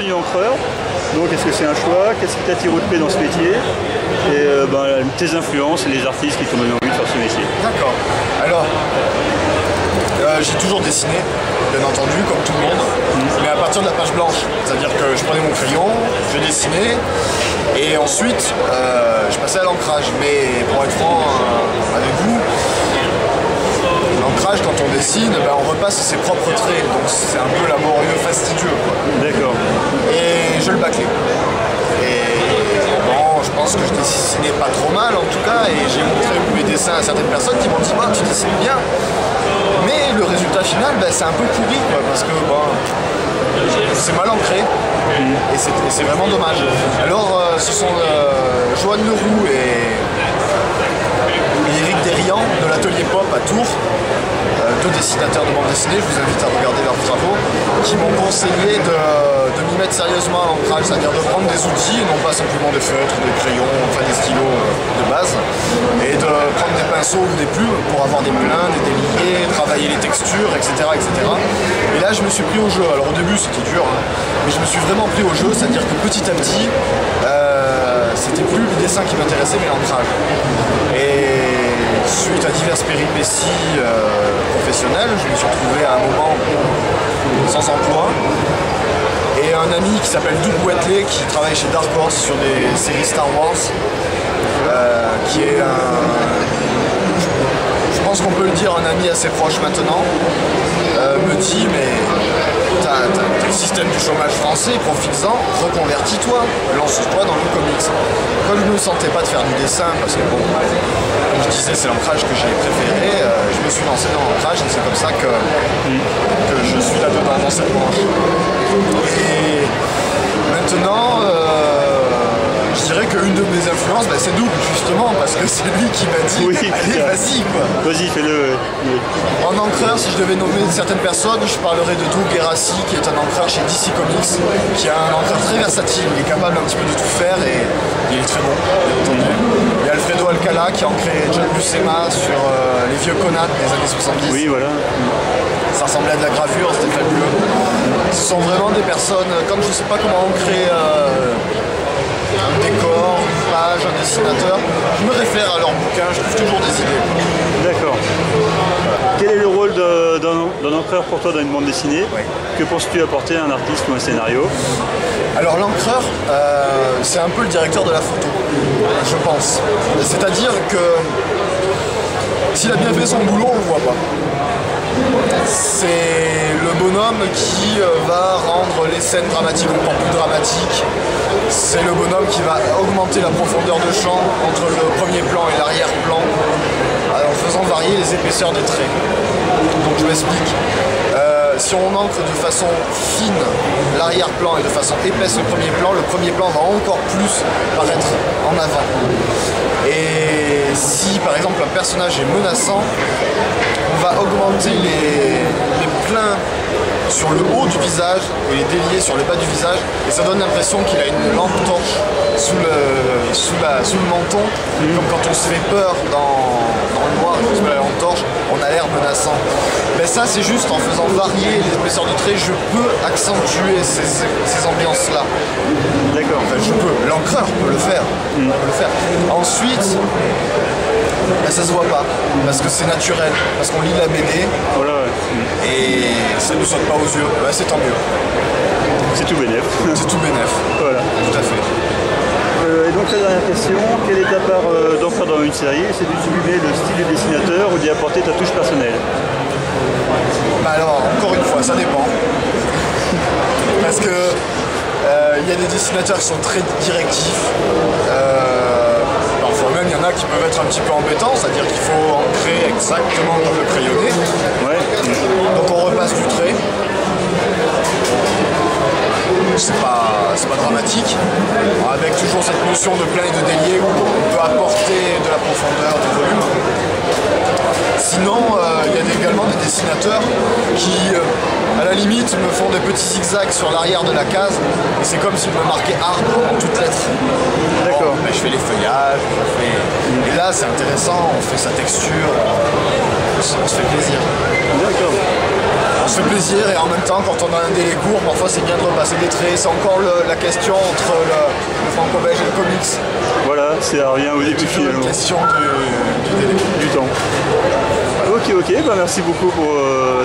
devenu encreur? Donc est-ce que c'est un choix? Qu'est-ce qui t'a tiré au pied dans ce métier? Et tes influences et les artistes qui t'ont donné envie de faire ce métier. D'accord. Alors, j'ai toujours dessiné, bien entendu, comme tout le monde, mais à partir de la page blanche. C'est-à-dire que je prenais mon crayon, je dessinais, et ensuite je passais à l'ancrage. Mais pour être franc avec vous, l'ancrage, quand on dessine, on repasse ses propres traits, donc c'est un peu laborieux, fastidieux. D'accord. Et je le bâclais. Je pense que je dessinais pas trop mal en tout cas, et j'ai montré mes dessins à certaines personnes qui m'ont dit bah, tu dessines bien, mais le résultat final c'est un peu pourri quoi, parce que c'est mal ancré et c'est vraiment dommage. Alors ce sont Joanne Leroux et Éric Desriand de l'atelier Pop à Tours, deux dessinateurs de bande dessinée, je vous invite à regarder leurs travaux, qui m'ont conseillé de m'y mettre sérieusement à l'ancrage, c'est-à-dire de prendre des outils, et non pas simplement des feutres, des crayons, enfin des stylos de base, et de prendre des pinceaux ou des plumes pour avoir des pleins, des déliés, travailler les textures, etc., etc. Et là je me suis pris au jeu. Alors au début c'était dur, mais je me suis vraiment pris au jeu, c'est-à-dire que petit à petit, c'était plus le dessin qui m'intéressait, mais l'ancrage. Et suite à diverses péripéties professionnelles, je me suis retrouvé à un moment sans emploi. Et un ami qui s'appelle Doug Wetley, qui travaille chez Dark Horse sur des séries Star Wars, qui est je pense qu'on peut le dire, un ami assez proche maintenant, me dit mais t'as le système du chômage français, profites-en, reconvertis-toi, lance-toi dans le comics. Comme je ne me sentais pas de faire du dessin, parce que bon, comme je disais c'est l'ancrage que j'ai préféré, je me suis lancé dans l'ancrage et c'est comme ça que je suis là-dedans dans cette branche. Et maintenant, je dirais qu'une de mes influences, c'est Doug, justement, parce que c'est lui qui m'a dit allez, vas-y quoi. Vas-y, fais-le. En encreur, si je devais nommer certaines personnes, je parlerais de Doug Gerassi, qui est un encreur chez DC Comics, qui a un encreur très versatile, il est capable un petit peu de tout faire et il est très bon, bien entendu. Il y a Alfredo Alcala qui a ancré John Buscema sur les vieux Conan des années 70. Oui, voilà. Ça ressemblait à de la gravure, c'était fabuleux. Ce sont vraiment des personnes, comme je ne sais pas comment ancrer un décor, une page, un dessinateur, je me réfère à leurs bouquins, je trouve toujours des idées. D'accord. Quel est le rôle d'un encreur pour toi dans une bande dessinée? Que penses-tu apporter à un artiste ou un scénario? Alors l'encreur, c'est un peu le directeur de la photo, je pense. C'est-à-dire que s'il a bien fait son boulot, on ne le voit pas. C'est le bonhomme qui va rendre les scènes dramatiques encore plus dramatiques. C'est le bonhomme qui va augmenter la profondeur de champ entre le premier plan et l'arrière-plan en faisant varier les épaisseurs des traits. Donc je m'explique. Si on encre de façon fine l'arrière-plan et de façon épaisse le premier plan va encore plus paraître en avant. Et si par exemple un personnage est menaçant, on va augmenter les pleins sur le haut du visage et les déliés sur le bas du visage, et ça donne l'impression qu'il a une lampe torche sous le menton, comme quand on se fait peur dans le noir et qu'on se met la lampe torche, on a l'air menaçant. Mais ça c'est juste en faisant varier l'épaisseur du trait, je peux accentuer ces ambiances-là. D'accord. Enfin, l'encreur peut le faire. Ensuite, ça se voit pas, parce que c'est naturel, parce qu'on lit la BD, voilà, et ça ne saute pas aux yeux, c'est tant mieux. C'est tout bénef. C'est tout bénef. Voilà. Tout à fait. Et donc la dernière question, quelle est ta part d'encre dans une série? C'est de sublimer le style du dessinateur ou d'y apporter ta touche personnelle? Alors, encore une fois, ça dépend. Parce que il y a des dessinateurs qui sont très directifs. Parfois même, il y en a qui peuvent être un petit peu embêtants, c'est-à-dire qu'il faut ancrer exactement comme le crayonné. Ouais. Donc on repasse du trait. C'est pas dramatique, avec toujours cette notion de plein et de délié où on peut apporter de la profondeur, du volume. Sinon, il y a également des dessinateurs qui, à la limite, me font des petits zigzags sur l'arrière de la case, et c'est comme s'ils me marquaient arbre en toutes lettres. D'accord. Bon, je fais les feuillages, et là c'est intéressant, on fait sa texture, on se fait plaisir. D'accord. se fait plaisir et en même temps, quand on a un délai court, parfois c'est bien de repasser des traits. C'est encore la question entre le franco-belge et le comics. Voilà, c'est à rien au début finalement. C'est une question du délai. Du temps. Ok, bah merci beaucoup pour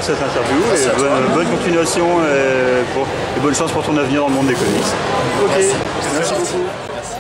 cette interview et bonne continuation et bonne chance pour ton avenir dans le monde des comics. Ok, merci beaucoup. Merci.